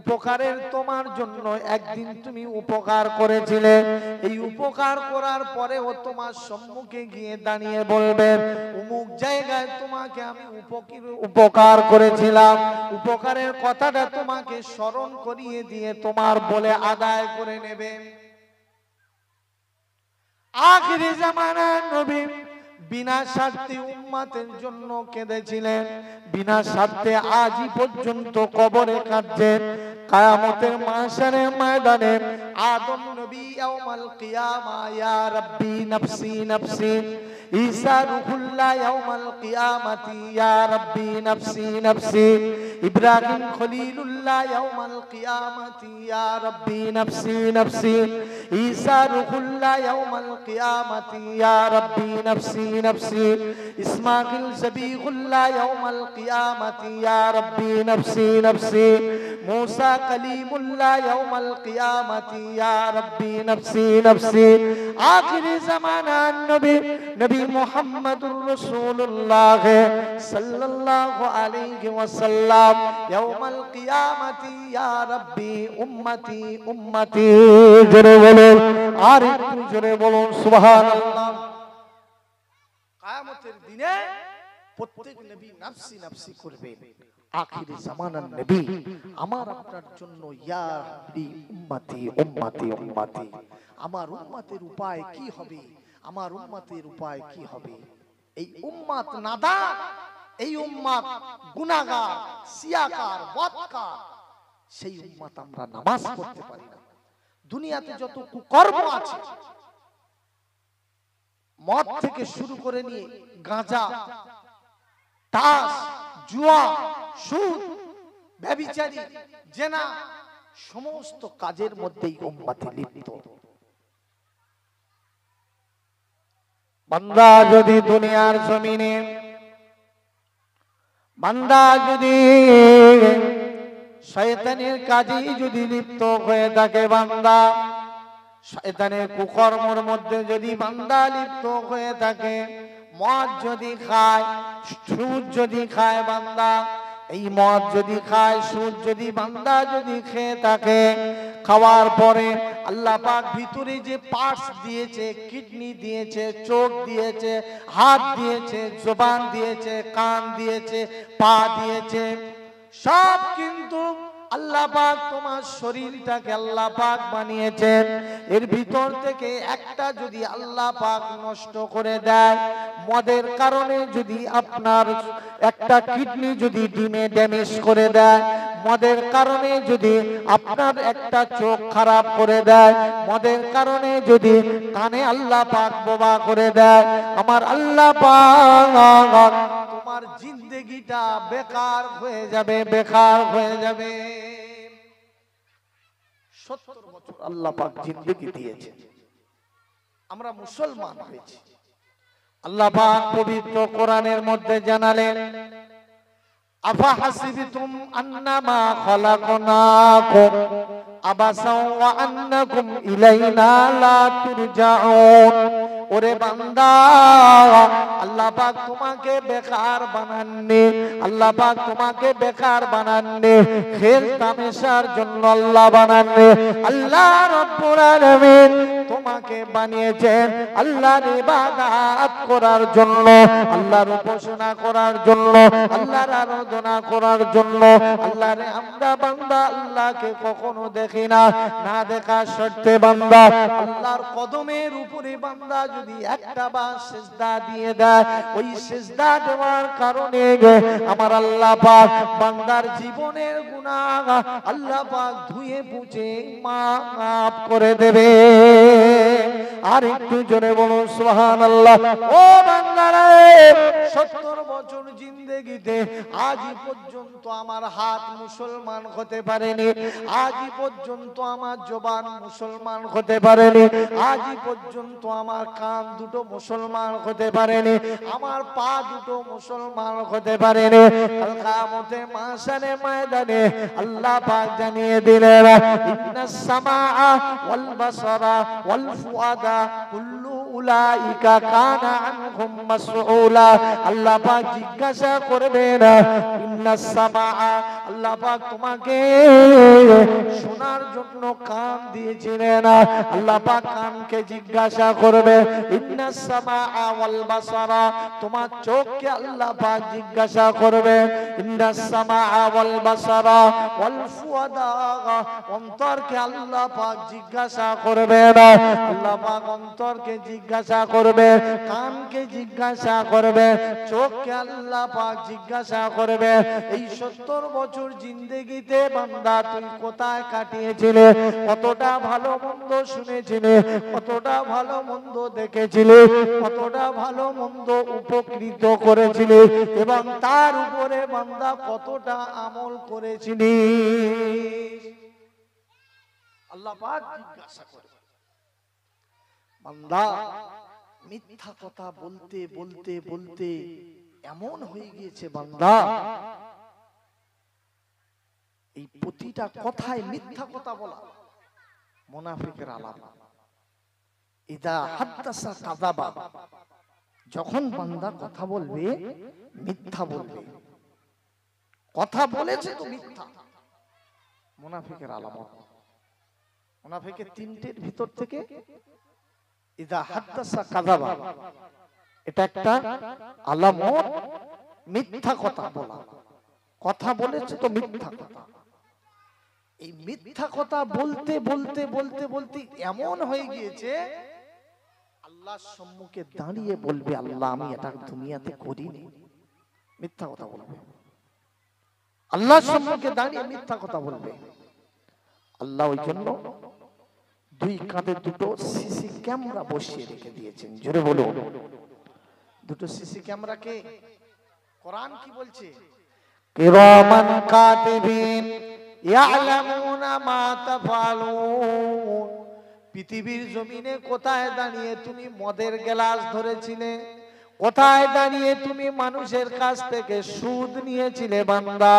উপকারের তোমার জন্য একদিন তুমি উপকার করেছিলে, এই উপকার করার পরে ও তোমার সম্মুখে গিয়ে দাঁড়িয়ে বলবে, অমুক জায়গায় তোমাকে আমি উপকার করেছিলাম, উপকারের কথাটা তোমাকে স্মরণ করিয়ে দিয়ে তোমার বলে আদায় করে নেবে। আখিরি জামানার নবী বিনা স্বার্থে উম্মতের জন্য কেঁদেছিলেন, বিনা স্বার্থে আজই পর্যন্ত কবরে কাঁদছেন। কিয়ামতের মাহশারের ময়দানে আদম নবী ইয়াউমাল কিয়ামা ইয়া রাব্বি নাফসি নাফসি, ঈসা রূহুল্লাহ ইয়াউমাল কিয়ামাতি ইয়া রাব্বি নাফসি নাফসি, ইব্রাহিম খলিলুল্লাহ ইয়াউমাল কিয়ামাতি ইয়া রাব্বি নাফসি নাফসি, ঈসা রূহুল্লাহ ইয়াউমাল কিয়ামাতি ইয়া রাব্বি নাফসি নাফসি, ইসমাঈল জবিহুল্লাহ ইয়াউমাল কিয়ামাতি ইয়া রাব্বি নাফসি নাফসি, मूसा कलीमुल्लाह यौमल क़ियामती या रब्बी नफ्सी नफ्सी। आखिरी ज़माना नबी मुहम्मदुर रसूलुल्लाह सल्लल्लाहु अलैहि वसल्लम यौमल क़ियामती या रब्बी उम्मती उम्मती। जोरे बोलो, और एकटु जोरे बोलो सुबहानाल्लाह। कियामतेर दिने प्रत्येक नबी नफ्सी नफ्सी करबे। आखिरी ज़मानार नबी আমার আপনার জন্য ইয়া রাব্বি উম্মতি উম্মতি উম্মতি, আমার উম্মতের উপায় কি হবে, আমার উম্মতের উপায় কি হবে? এই উম্মত নাদান এই উম্মত গুনাহগার, সিয়াকার, বদকার, সেই উম্মত আমরা নামাজ পড়তে পারি না। দুনিয়াতে যত কুকর্ম আছে, মদ থেকে শুরু করে নিয়ে গাঁজা, তাস, জুয়া, সুদ, ব্যভিচারী, জেনা, সমস্ত কাজের মধ্যেই উম্মত লিপ্ত। বান্দা যদি দুনিয়ার জমিনে, বান্দা যদি শয়তানের কাজে যদি লিপ্ত হয়ে থাকে, বান্দা শয়তানের কুকর্মের মধ্যে যদি বান্দা লিপ্ত হয়ে থাকে, মদ যদি খায়, সুদ যদি খায় বান্দা, এই মদ যদি খায়, সুদ যদি বান্দা যদি খেয়ে থাকে, খাওয়ার পরে আল্লাহ পাক ভিতরে যে পার্টস দিয়েছে, কিডনি দিয়েছে, চোখ দিয়েছে, হাত দিয়েছে, জবান দিয়েছে, কান দিয়েছে, পা দিয়েছে, সব কিন্তু আল্লাহ পাক তোমার শরীরটাকে আল্লাহ পাক বানিয়েছেন। এর ভিতর থেকে একটা যদি আল্লাহ পাক নষ্ট করে দেয়, মদের কারণে যদি আপনার একটা কিডনি যদি ডিমে ড্যামেজ করে দেয়, মদের কারণে যদি আপনার একটা চোখ খারাপ করে দেয়, মদের কারণে যদি কানে আল্লাহ পাক বোবা করে দেয়, আমার আল্লাহ পাক তোমার জিন্দেগিটা বেকার হয়ে যাবে, বেকার হয়ে যাবে। 70 বছর আল্লাহ পাক জিন্দেগি দিয়েছে, আমরা মুসলমান হয়েছি। আল্লাহ পাক পবিত্র কোরআনের মধ্যে জানালেন, আফা হাসিবতুম আন্নামা খালাকনাকুম আবাসাও ওয়া আন্নাকুম ইলাইনা লা তুরজাউন। ওরে বান্দা, আল্লাহ পাক তোমাকে বেকার বানাননি, আল্লাহ পাক তোমাকে বেকার বানাননি, খেল তামাশার জন্য আল্লাহ বানাননি। আল্লাহ রাব্বুল আলামিন তোমাকে বানিয়েছেন আল্লাহর ইবাদত করার জন্য, আল্লাহর উপাসনা করার জন্য, আল্লাহর আরাধনা করার জন্য। আল্লাহরে আমরা বান্দা আল্লাহকে কখনো দেখি না, না দেখা শর্তে বান্দা আল্লাহর কদমের উপরে বান্দা যদি একটা বার সিজদা দিয়ে দেয়, ওই সিজদা দেওয়ার কারণে আমার আল্লাহ পাক বান্দার জীবনের গুনাহ আল্লাহ পাক ধুয়ে মুছে মাফ করে দেবে। আর একটু জোরে বলুন সুবহানাল্লাহ। ও বান্দারা, 70 বছর জিন্দেগিতে আজই পর্যন্ত আমার হাত মুসলমান হতে পারেনি, আজই পর্যন্ত আমার জবান মুসলমান হতে পারেনি, আজই পর্যন্ত আমার কান দুটো মুসলমান হতে পারেনি, আমার পা দুটো মুসলমান হতে পারেনি। কাল কিয়ামতের মাহশারে ময়দানে আল্লাহ পাক জানিয়ে দিলেন, ইন্নাস সামাআ ওয়াল বাসারা ওয়াল ফুআদা কুল্লু উলাইকা কানা আনহুম মাসউলা। আল্লাহ পাক জিজ্ঞাসা করবেন, ইন্নাস সামাআ, আল্লাহ পাক তোমাকে শোনার জন্য কান দিয়েছিলেন, আল্লাহ পাক কানকে জিজ্ঞাসা করবে। ইন্নাস সামাআ ওয়াল বাসারা, তোমার চোখকে আল্লাহ পাক জিজ্ঞাসা করবে। ইন্নাস সামাআ ওয়াল বাসারা ওয়াল ফুআদা, অন্তরকে আল্লাহ পাক জিজ্ঞাসা করবে। আল্লাহ পাক অন্তরকে জিজ্ঞাসা করবে, কানকে জিজ্ঞাসা করবে, চোখকে আল্লাহ পাক জিজ্ঞাসা করবে। এই 70 বছর জিন্দেগিতে বান্দা তুই কোথায় কাটিয়েছিলে, কতটা ভালো মন্দ শুনেছিলে, কতটা ভালো মন্দ দেখেছিলে, কতটা ভালো মন্দ উপকৃত করেছিলে, এবং তার উপরে বান্দা কতটা আমল করেছিলি, আল্লাহ পাক জিজ্ঞাসা করে। বান্দা মিথ্যা কথা বলতে বলতে বলতে এমন হয়ে গিয়েছে বান্দা, এই প্রতিটা কথায় মিথ্যা কথা বলা মুনাফিকের আলামত। ইদা হাদাসা কাযাবা, যখন বান্দা কথা বলবে মিথ্যা বলবে, কথা বলেছে তো মিথ্যা, মুনাফিকের আলামত। মুনাফিকের তিনটের ভিতর থেকে ইদা হাদাসা কাযাবা, এটা একটা আলামত, মিথ্যা কথা বলা, কথা বলেছে তো মিথ্যা কথা। এই মিথ্যা কথা বলতে বলতে বলতে বলতে এমন হয়ে গিয়েছে আল্লাহর সম্মুখে দাঁড়িয়ে বলবে, আল্লাহ আমি এটা দুনিয়াতে করিনি, মিথ্যা কথা বলবে, আল্লাহর সম্মুখে দাঁড়িয়ে মিথ্যা কথা বলবে। আল্লাহ ওই জন্য দুই কাঁধে দুটো সিসি ক্যামেরা বসিয়ে রেখে দিয়েছেন। জোরে বলো, দুটো সিসি ক্যামেরাকে কোরআন কি বলছে? কিরামান কাতিবিন ইয়ালামুনা মা তাফআলুন। পৃথিবীর জমিনে কোথায় দাঁড়িয়ে তুমি মদের গ্লাস ধরেছিলে, কোথায় দাঁড়িয়ে তুমি মানুষের কাছ থেকে সুদ নিয়েছিলে বান্দা,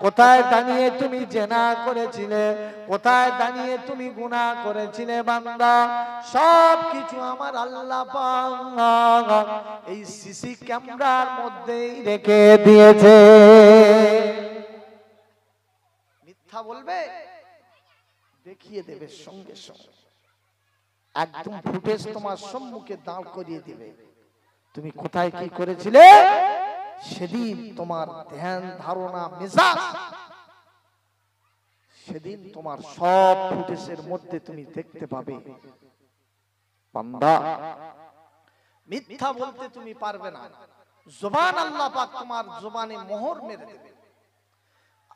কোথায় দাঁড়িয়ে তুমি জেনা করেছিলে, কোথায় দাঁড়িয়ে তুমি গুনাহ করেছিলে বান্দা, সব কিছু আমার আল্লাহ পাক এই সিসি ক্যামেরার মধ্যেই রেখে দিয়েছে। মিথ্যা বলবে, দেখিয়ে দেবে সঙ্গে সঙ্গে, একদম ফুটেজ তোমার সম্মুখে দাঁড় করিয়ে দিবে। তুমি কোথায় কি করেছিলে সেদিন, তোমার ধ্যান ধারণা মেজাজ সেদিন তোমার সব ফুটেজের মধ্যে তুমি দেখতে পাবে। বান্দা, মিথ্যা বলতে তুমি পারবে না। জবান আল্লাহ পাক তোমার জবানে মোহর মেরে দেবে।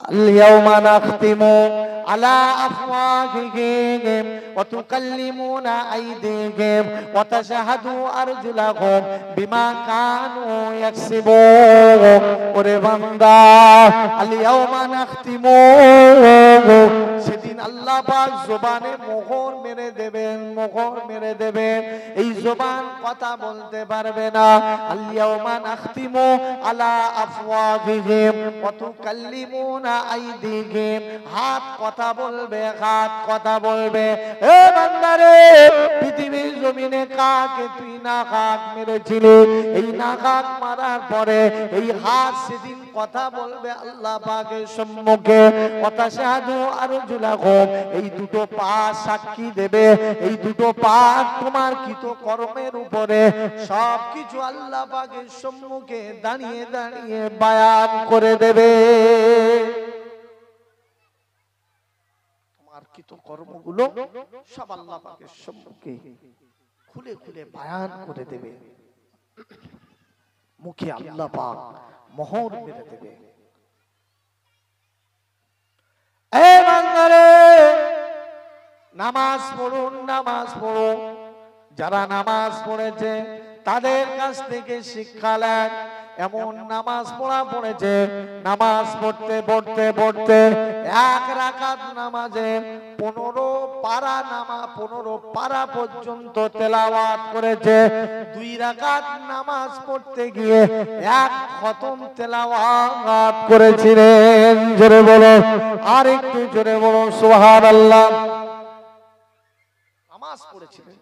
اليوم نختم على أفواههم وتكلمنا أيديهم وتشهد أرجلهم بما كانوا يكسبون ওরে বান্দা, اليوم نختم, সেদিন আল্লাহ পাক জবানে মোহর মেরে দেবেন, মোহর মেরে দেবেন। এই জবান কথা বলতে পারবে না। اليوم نختم على أفواههم وتكلمنا আইদিহিম, হাত কথা বলবে, হাত কথা বলবে। এ বান্দারে, পৃথিবীর জমিনে কাকে তুই নাকাক মেরেছিলি, এই নাকাক মারার পরে এই হাত সেদিন কথা বলবে আল্লাহ পাকের সম্মুখে। ওয়াতাশহাদু আরজুলাকুম, এই দুটো পা সাক্ষী দেবে, এই দুটো পা তোমার কৃত কর্মের উপরে সবকিছু আল্লাহ পাকের সম্মুখে দাঁড়িয়ে দাঁড়িয়ে বয়ান করে দেবে। তোমার কৃত কর্মগুলো সব আল্লাহ পাকের সম্মুখে খুলে খুলে বয়ান করে দেবে। মুখে আল্লাহ পাক মোহর মেরে দেবে। এই বান্দারে, নামাজ পড়ুন, নামাজ পড়ুন। যারা নামাজ পড়েছে তাদের কাছ থেকে শিক্ষা নেন। এমন নামাজ পড়া পড়েছে, নামাজ পড়তে পড়তে পড়তে এক রাকাত নামাজে 15 পারা নামাজ 15 পারা পর্যন্ত তেলাওয়াত করেছে। 2 রাকাত নামাজ পড়তে গিয়ে এক খতম তেলাওয়াত করেছিলেন। জোরে বলো, আর একটু জোরে বলো সুবহানাল্লাহ। নামাজ পড়েছিলেন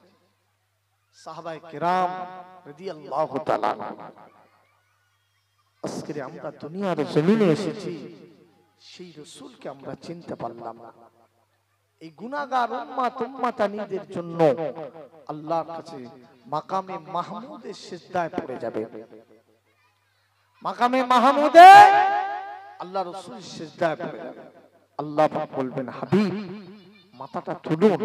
সাহাবায়ে কেরাম রাদিয়াল্লাহু তাআলা। আজকে আমরা দুনিয়ার জমিনে এসেছি, সেই রাসূলকে আমরা চিনতে পারলাম না। এই গুনাহগার উম্মতানিদের জন্য আল্লাহর কাছে মাকামে মাহমুদের সিজদায় পড়ে যাবে। মাকামে মাহমুদে আল্লাহ রাসূল সিজদায় পড়ে যাবে। আল্লাহ পাক বলবেন, হাবিব মাথাটা তুলুন।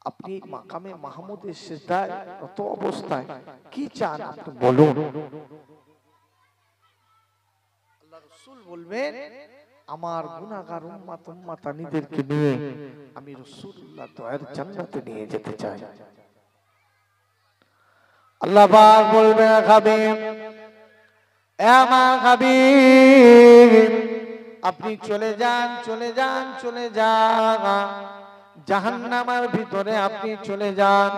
আপনি মাকামে মাহমুদের সিজদায় কত অবস্থায় কি চান আপনি বলুন। আল্লাহ রাসূল বলবেন, আমার গুনাহগার উম্মতানিদেরকে নিয়ে আমি রাসূলুল্লাহ দয়ার জান্নাতে নিয়ে যেতে চাই। আল্লাহ পাক বলবেন, হাবিব, এ আমার হাবিব, আপনি চলে যান, চলে যান, চলে যান, জাহান্নামের ভিতরে আপনি চলে যান।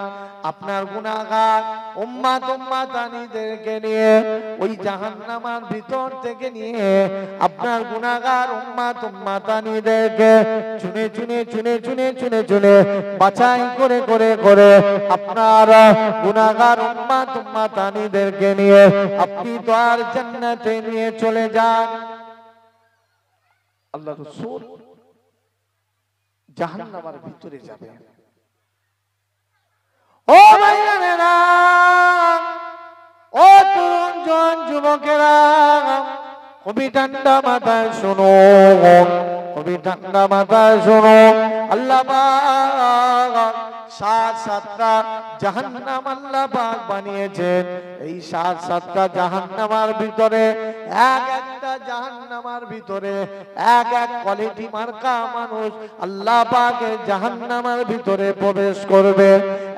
আপনার গুনাহগার উম্মতানিদেরকে নিয়ে ওই জাহান্নামের ভিতর থেকে নিয়ে আপনার গুনাহগার উম্মতানিদেরকে চুনে চুনে চুনে চুনে চুনে চুনে বাছাই করে করে করে আপনার গুনাহগার উম্মতানিদেরকে নিয়ে আপনি তো আর জান্নাতে নিয়ে চলে যান। আল্লাহ রাসূল জাহান্নামের ভিতরে যাবে। ও ভাইয়েরা, ও তরুণ জন যুবকেরা, খুবই ঠান্ডা মাথায় শোনো, খুবই ঠান্ডা মাথায় শোনো। আল্লাহ পাক 7-7টা জাহান্নাম আল্লাহ পাক বানিয়েছেন। এই 7-7টা জাহান্নামের ভিতরে এক একটা জাহান্নামের ভিতরে এক এক কোয়ালিটি মার্কা মানুষ আল্লাহ পাকের জাহান্নামের ভিতরে প্রবেশ করবে।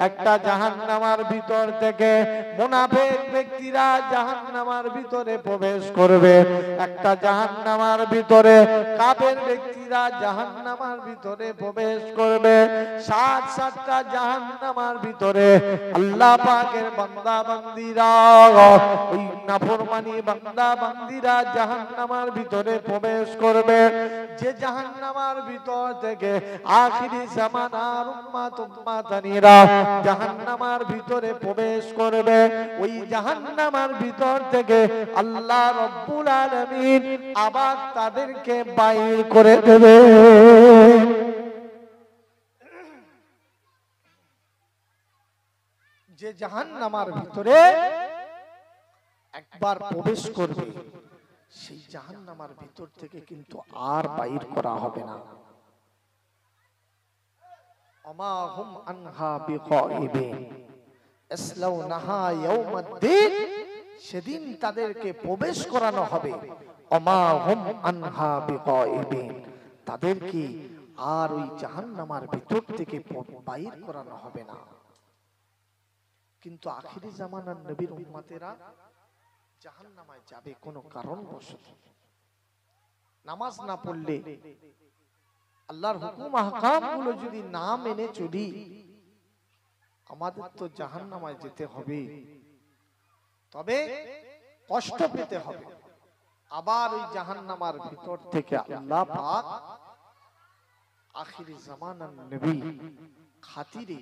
একটা জাহান্নামের ভিতর থেকে মুনাফিক ব্যক্তিরা জাহান্নামের ভিতরে প্রবেশ করবে। একটা জাহান্নামের ভিতরে কাফের ব্যক্তিরা জাহান্নামের ভিতরে প্রবেশ করবে। 7-7টা জাহান্নামের ভিতরে আল্লাহ পাকের বান্দা বান্দীরা, ওই নাফরমানি বান্দা বান্দীরা জাহান্নামের ভিতরে প্রবেশ করবে। যে জাহান্নামের ভিতর থেকে আখিরি জামানার উম্মত উম্মাতানিরা জাহান্নামের ভিতরে প্রবেশ করবে, ওই জাহান্নামের ভিতর থেকে আল্লাহ রব্বুল আলামিন আবার তাদেরকে বাইর করে দেবে। যে জাহান্নামের ভিতরে একবার প্রবেশ করবে, সেই জাহান্নামের ভিতর থেকে কিন্তু আর বাইর করা হবে না। আমা হুম আনহা বিগাইবিন ইসলাউনাহা ইয়াউমাদ্দিন, সেদিন তাদেরকে প্রবেশ করানো হবে। আমা হুম আনহা বিগাইবিন, তাদেরকে আর ওই জাহান্নামের ভিতর থেকে বাইর করানো হবে না। কিন্তু আখিরি জামানার নবীর উম্মতেরা জাহান্নামায় যাবে কোনো কারণবশত। নামাজ না পড়লে, আল্লাহর হুকুম আহকাম গুলো যদি না মেনে চলি, আমাদের তো জাহান্নামায় যেতে হবে। তবে কষ্ট পেতে হবে। আবার ওই জাহান্নামার ভিতর থেকে আল্লাহ পাক আখিরি জামানার নবী খাতিরে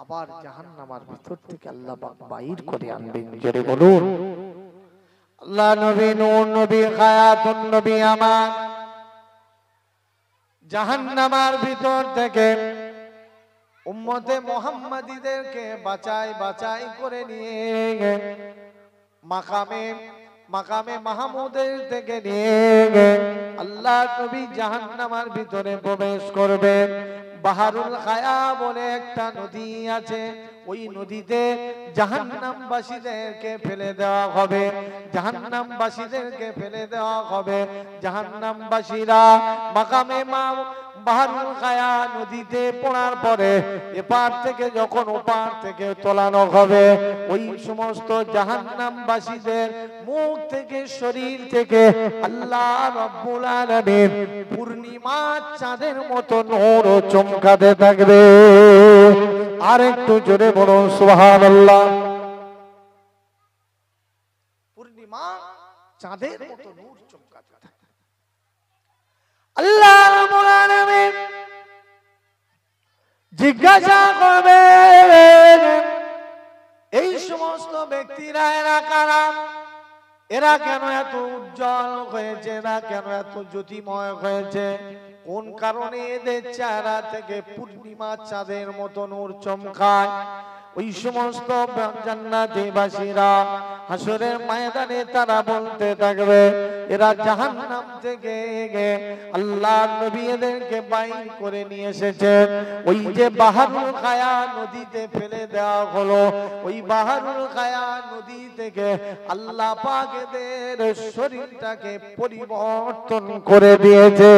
আবার জাহান্নামার ভিতর থেকে আল্লাহ পাক বাইর করে আনবেন। জোরে বলুন আল্লাহ। নবী নূর নবী হায়াতুন নবী আমার জাহান্নামের ভিতর থেকে উম্মতে মুহাম্মাদীদেরকে বাঁচাই বাঁচাই করে নিয়ে মাকামে মাহমুদের থেকে নিয়ে আল্লাহ নবী জাহান্নামের ভিতরে প্রবেশ করবেন। বাহারুল হায়া বলে একটা নদী আছে, ওই নদীতে জাহান্নামবাসীদেরকে ফেলে দেওয়া হবে। জাহান্নামবাসীদেরকে ফেলে দেওয়া হবে। জাহান্নামবাসীরা মাকামে বাহারুল হায়া নদীতে পড়ার পরে এপার থেকে যখন ওপার থেকে তোলানো হবে, ওই সমস্ত জাহান্নামবাসীদের মুখ থেকে শরীর থেকে আল্লাহ রাব্বুল আলামিন পূর্ণিমা চাঁদের মতো নূর চমকাতে থাকবে। আর একটু জোরে বলুন সুবহানাল্লাহ। পূর্ণিমা চাঁদের মতো নূর চমকাতে থাকবে। আল্লাহ রাব্বুল আলামিন জিজ্ঞাসা করবে, এই সমস্ত ব্যক্তিরা এরা কারা? এরা কেন এত উজ্জ্বল হয়েছে? এরা কেন এত জ্যোতিময় হয়েছে? কোন কারণে এদের চেহারা থেকে পূর্ণিমা চাঁদের মতো নূর চমকায়? ওই সমস্ত জান্নাতীবাসীরা হাসরের ময়দানে তারা বলতে থাকবে, এরা জাহান্নাম থেকে আল্লাহর নবী এদেরকে বাইর করে নিয়ে এসেছেন। ওই যে বাহারুল হায়া নদীতে ফেলে দেওয়া হলো, ওই বাহারুল হায়া নদী থেকে আল্লাহ পাক এদের শরীরটাকে পরিবর্তন করে দিয়েছে।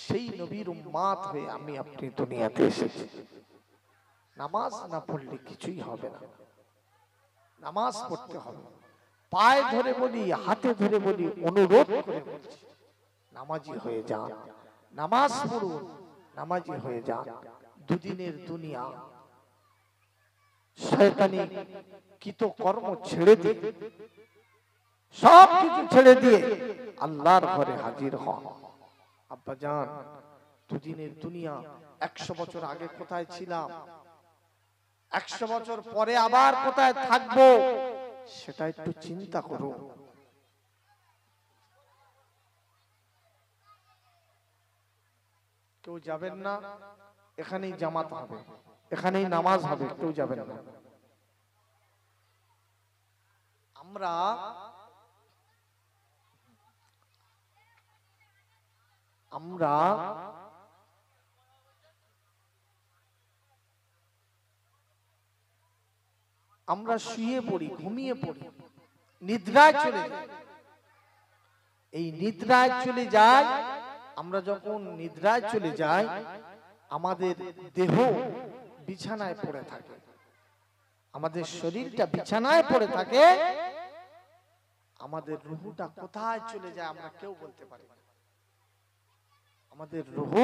সেই নবীর উম্মত হয়ে আমি আপনি দুনিয়াতে এসেছি। নামাজ না পড়লে কিছুই হবে না। নামাজ পড়তে হবে। পায়ে ধরে বলি, হাতে ধরে বলি, অনুরোধ করে বলছি, নামাজি হয়ে যান। নামাজ পড়ুন, নামাজি হয়ে যান। দুদিনের দুনিয়া শয়তানি কৃত কর্ম ছেড়ে দিয়ে, সব কিছু ছেড়ে দিয়ে আল্লাহর ঘরে হাজির হন। আব্বা জান, দুদিনের দুনিয়া, 100 বছর আগে কোথায় ছিলাম, 100 বছর পরে আবার কোথায় থাকবো, সেটা একটু চিন্তা করো। কেউ যাবেন না? এখানেই জামাত হবে, এখানেই নামাজ হবে, কেউ যাবেন না। আমরা আমরা আমরা শুয়ে পড়ি, ঘুমিয়ে পড়ি, নিদ্রায় চলে যাই। এই নিদ্রায় চলে যায়, আমরা যখন নিদ্রায় চলে যাই আমাদের দেহ বিছানায় পড়ে থাকে, আমাদের শরীরটা বিছানায় পড়ে থাকে, আমাদের রুহটা কোথায় চলে যায় আমরা কেউ বলতে পারি না। আমাদের রুহ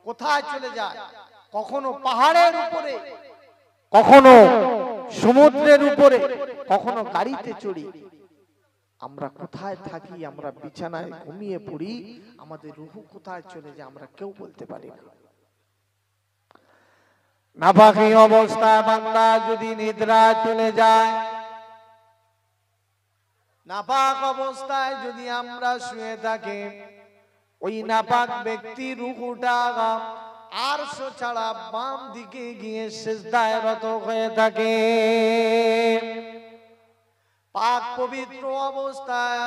কোথায় চলে যায়, কখনো পাহাড়ের উপরে, কখনো সমুদ্রের উপরে, কখনো গাড়িতে চড়ি, আমরা কোথায় থাকি, আমরা বিছানায় ঘুমিয়ে পড়ি, আমাদের রুহ কোথায় চলে যায় আমরা কেউ বলতে পারি না। নাপাকি অবস্থায় বান্দা যদি নিদ্রায় চলে যায়, নাপাক অবস্থায় যদি আমরা শুয়ে থাকি, ওই নাপাক ব্যক্তি রুহুটা আরশ ছাড়া বাম দিকে গিয়ে সিজদায় রত হয়ে থাকে। পাক পবিত্র অবস্থায়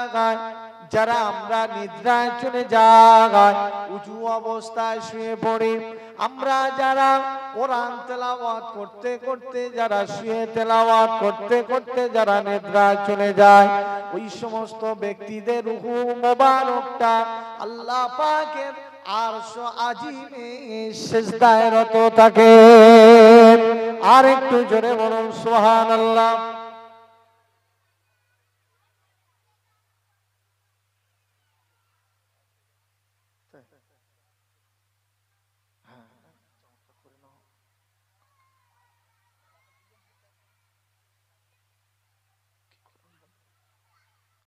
যারা আমরা নিদ্রায় চলে যাই, উঁচু অবস্থায় শুয়ে পড়ি, আমরা যারা কোরআন তেলাওয়াত করতে করতে, যারা শুয়ে তেলাওয়াত করতে করতে যারা নিদ্রায় চলে যায়, ওই সমস্ত ব্যক্তিদের রূহ মোবারকটা আল্লাহ পাকের আরশ আজিমে সিজদায় রত থাকে। আর একটু জোরে বলুন সুবহানাল্লাহ।